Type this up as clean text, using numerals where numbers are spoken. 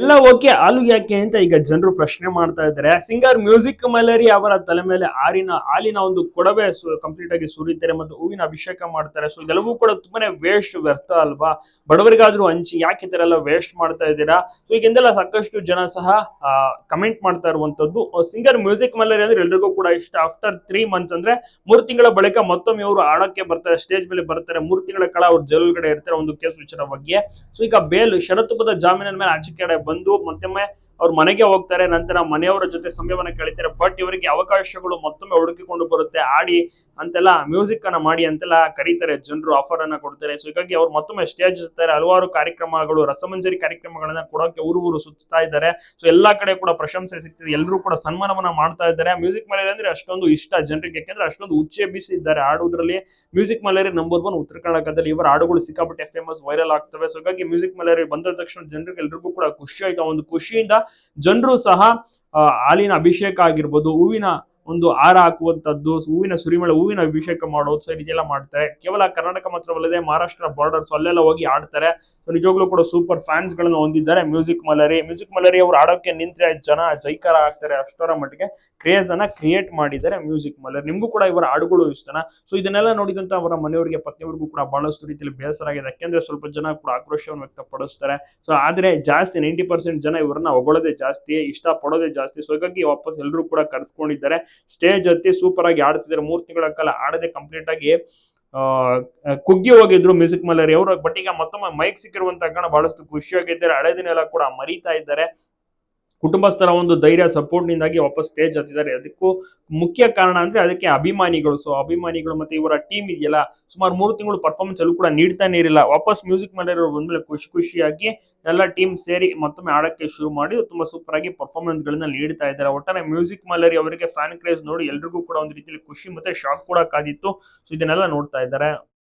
ಎಲ್ಲ ಓಕೆ, ಹಾಲು ಯಾಕೆ ಅಂತ ಈಗ ಜನರು ಪ್ರಶ್ನೆ ಮಾಡ್ತಾ ಇದ್ದಾರೆ. ಸಿಂಗರ್ ಮ್ಯೂಸಿಕ್ ಮಲರಿ ಅವರ ತಲೆ ಮೇಲೆ ಹಾಲಿನ ಒಂದು ಕೊಡವೆ ಕಂಪ್ಲೀಟ್ ಆಗಿ ಸುರಿತಾರೆ ಮತ್ತು ಹೂವಿನ ಅಭಿಷೇಕ ಮಾಡ್ತಾರೆ. ಸೊ ಇದೆಲ್ಲವೂ ಕೂಡ ತುಂಬಾನೇ ವೇಸ್ಟ್, ವ್ಯರ್ಥ ಅಲ್ವಾ? ಬಡವರಿಗಾದ್ರೂ ಹಂಚಿ, ಯಾಕೆ ಈ ತರ ಎಲ್ಲ ವೇಸ್ಟ್ ಮಾಡ್ತಾ ಇದ್ದೀರಾ? ಸೊ ಈಗಿಂದೆಲ್ಲ ಸಾಕಷ್ಟು ಜನ ಸಹ ಕಮೆಂಟ್ ಮಾಡ್ತಾ ಇರುವಂತದ್ದು. ಸಿಂಗರ್ ಮ್ಯೂಸಿಕ್ ಮಲರಿ ಅಂದ್ರೆ ಎಲ್ರಿಗೂ ಕೂಡ ಇಷ್ಟ. ಆಫ್ಟರ್ 3 ಮಂತ್ಸ್ ಅಂದ್ರೆ 3 ತಿಂಗಳ ಬಳಿಕ ಮತ್ತೊಮ್ಮೆ ಅವರು ಆಡಕ್ಕೆ ಬರ್ತಾರೆ, ಸ್ಟೇಜ್ ಮೇಲೆ ಬರ್ತಾರೆ. 3 ತಿಂಗಳ ಕಾಲ ಅವ್ರು ಜೈಲುಗಡೆ ಇರ್ತಾರೆ ಒಂದು ಕೇಸ್ ವಿಚಾರವಾಗಿ. ಸೊ ಈಗ ಷರತ್ತುಬದ್ಧ ಜಾಮೀನಿನ ಮೇಲೆ ಆಚೆ ಕಡೆ ಬಂದು ಮತ್ತೊಮ್ಮೆ ಅವ್ರ ಮನೆಗೆ ಹೋಗ್ತಾರೆ. ನಂತರ ಮನೆಯವರ ಜೊತೆ ಸಮಯವನ್ನ ಕಳೀತಾರೆ. ಬಟ್ ಇವರಿಗೆ ಅವಕಾಶಗಳು ಮತ್ತೊಮ್ಮೆ ಹುಡುಕಿಕೊಂಡು ಬರುತ್ತೆ. ಆಡಿ ಅಂತೆಲ್ಲ, ಮ್ಯೂಸಿಕ್ ಅನ್ನ ಮಾಡಿ ಅಂತೆಲ್ಲ ಕರೀತಾರೆ ಜನರು, ಆಫರ್ ಅನ್ನ ಕೊಡ್ತಾರೆ. ಸೊ ಹೀಗಾಗಿ ಅವ್ರು ಮತ್ತೊಮ್ಮೆ ಸ್ಟೇಜ್ ಇರ್ತಾರೆ. ಹಲವಾರು ಕಾರ್ಯಕ್ರಮಗಳು, ರಸಮಂಜರಿ ಕಾರ್ಯಕ್ರಮಗಳನ್ನ ಕೊಡೋಕೆ ಊರು ಸುತ್ತಾ ಇದ್ದಾರೆ. ಸೊ ಎಲ್ಲಾ ಕಡೆ ಕೂಡ ಪ್ರಶಂಸೆ ಸಿಗ್ತಿದೆ. ಎಲ್ಲರೂ ಕೂಡ ಸನ್ಮಾನವನ್ನ ಮಾಡ್ತಾ ಇದ್ದಾರೆ. ಮ್ಯೂಸಿಕ್ ಮಲರಿ ಅಂದ್ರೆ ಅಷ್ಟೊಂದು ಇಷ್ಟ ಜನರಿಗೆ, ಯಾಕಂದ್ರೆ ಅಷ್ಟೊಂದು ಉಚ್ಚೆಬ್ಬಿಸಿದ್ದಾರೆ ಆಡುವುದರಲ್ಲಿ. ಮ್ಯೂಸಿಕ್ ಮಲರಿ ನಂಬರ್ 1 ಉತ್ತರ ಕರ್ನಾಟಕದಲ್ಲಿ. ಇವರ ಹಾಡುಗಳು ಸಿಕ್ಕಾಪಟ್ಟೆ ಫೇಮಸ್, ವೈರಲ್ ಆಗ್ತವೆ. ಸೊ ಹಾಗಾಗಿ ಮ್ಯೂಸಿಕ್ ಮಲರಿ ಬಂದ ತಕ್ಷಣ ಜನರಿಗೆ ಎಲ್ರಿಗೂ ಕೂಡ ಖುಷಿ ಆಯ್ತು. ಒಂದು ಖುಷಿಯಿಂದ ಜನರು ಸಹ ಹಾಲಿನ ಅಭಿಷೇಕ ಆಗಿರ್ಬೋದು, ಹೂವಿನ ಒಂದು ಹಾರ ಹಾಕುವಂತದ್ದು, ಹೂವಿನ ಸುರಿಮಳೆ, ಹೂವಿನ ಅಭಿಷೇಕ ಮಾಡೋದು, ಸೊ ಇದೆಲ್ಲ ಮಾಡ್ತಾರೆ. ಕೇವಲ ಕರ್ನಾಟಕ ಮಾತ್ರವಲ್ಲದೆ ಮಹಾರಾಷ್ಟ್ರ ಬಾರ್ಡರ್ಸ್ ಅಲ್ಲೆಲ್ಲ ಹೋಗಿ ಆಡ್ತಾರೆ. ಸೊ ನಿಜವಾಗ್ಲೂ ಕೂಡ ಸೂಪರ್ ಫ್ಯಾನ್ಸ್ ಗಳನ್ನ ಹೊಂದಿದ್ದಾರೆ ಮ್ಯೂಸಿಕ್ ಮಲರಿ ಅವರು ಆಡೋಕೆ ನಿಂತ್ರೆ ಜನ ಜೈಕಾರ ಆಗ್ತಾರೆ. ಅಷ್ಟರ ಮಟ್ಟಿಗೆ ಕ್ರೇಜ್ ಅನ್ನ ಕ್ರಿಯೇಟ್ ಮಾಡಿದ್ದಾರೆ ಮ್ಯೂಸಿಕ್ ಮಲರಿ. ನಿಮ್ಗೂ ಕೂಡ ಇವರ ಹಾಡುಗಳು ಇಷ್ಟನಾ? ಸೊ ಇದನ್ನೆಲ್ಲ ನೋಡಿದಂತ ಅವರ ಮನೆಯವರಿಗೆ, ಪತ್ನಿಯವರಿಗೂ ಕೂಡ ಬಹಳಷ್ಟು ರೀತಿಯಲ್ಲಿ ಬೇಸರ ಆಗಿದೆ. ಯಾಕೆಂದ್ರೆ ಸ್ವಲ್ಪ ಜನ ಕೂಡ ಆಕ್ರೋಶವನ್ನು ವ್ಯಕ್ತಪಡಿಸ್ತಾರೆ. ಸೊ ಆದ್ರೆ ಜಾಸ್ತಿ 90% ಜನ ಇವರನ್ನ ಹೊಗಳೋದೇ ಜಾಸ್ತಿ, ಇಷ್ಟ ಪಡೋದೇ ಜಾಸ್ತಿ. ಸೊ ಹಾಗಾಗಿ ವಾಪಸ್ ಎಲ್ಲರೂ ಕೂಡ ಕರ್ಸ್ಕೊಂಡಿದ್ದಾರೆ. ಸ್ಟೇಜ್ ಹತ್ತಿ ಸೂಪರ್ ಆಗಿ ಆಡ್ತಿದ್ದಾರೆ. 3 ತಿಂಗಳ ಕಾಲ ಆಡದೆ ಕಂಪ್ಲೀಟ್ ಆಗಿ ಕುಗ್ಗಿ ಹೋಗಿದ್ರು ಮ್ಯೂಸಿಕ್ ಮಲರಿ ಅವರು. ಬಟ್ ಈಗ ಮತ್ತೊಮ್ಮೆ ಮೈಕ್ ಸಿಕ್ಕಿರುವಂತ ಕಾರಣ ಬಹಳಷ್ಟು ಖುಷಿಯಾಗಿದ್ದಾರೆ. ಹಳೆದಿನೆಲ್ಲ ಕೂಡ ಮರೀತಾ ಇದ್ದಾರೆ. ಕುಟುಂಬಸ್ಥರ ಒಂದು ಧೈರ್ಯ, ಸಪೋರ್ಟ್ ನಿಂದಾಗಿ ವಾಪಸ್ ಸ್ಟೇಜ್ ಹತ್ತಿದ್ದಾರೆ. ಅದಕ್ಕೂ ಮುಖ್ಯ ಕಾರಣ ಅಂದ್ರೆ ಅದಕ್ಕೆ ಅಭಿಮಾನಿಗಳು. ಸೊ ಅಭಿಮಾನಿಗಳು ಮತ್ತೆ ಇವರ ಟೀಮ್ ಇದೆಯಲ್ಲ, ಸುಮಾರು 3 ತಿಂಗಳು ಪರ್ಫಾರ್ಮೆನ್ಸ್ ಎಲ್ಲೂ ಕೂಡ ನೀಡ್ತಾನೆ ಇರಲಿಲ್ಲ. ವಾಪಸ್ ಮ್ಯೂಸಿಕ್ ಮಲರಿ ಬಂದ್ಮೇಲೆ ಖುಷಿಯಾಗಿ ಎಲ್ಲ ಟೀಮ್ ಸೇರಿ ಮತ್ತೊಮ್ಮೆ ಆಡಕ್ಕೆ ಶುರು ಮಾಡಿ ತುಂಬಾ ಸೂಪರ್ ಆಗಿ ಪರ್ಫಾರ್ಮೆನ್ಸ್ ಗಳನ್ನ ನೀಡ್ತಾ ಇದ್ದಾರೆ. ಒಟ್ಟಾರೆ ಮ್ಯೂಸಿಕ್ ಮಲರಿ ಅವರಿಗೆ ಫ್ಯಾನ್ ಕ್ರೇಜ್ ನೋಡಿ ಎಲ್ರಿಗೂ ಕೂಡ ಒಂದು ರೀತಿಯಲ್ಲಿ ಖುಷಿ ಮತ್ತೆ ಶಾಕ್ ಕೂಡ ಕಾದಿತ್ತು. ಸೊ ಇದನ್ನೆಲ್ಲ ನೋಡ್ತಾ ಇದ್ದಾರೆ.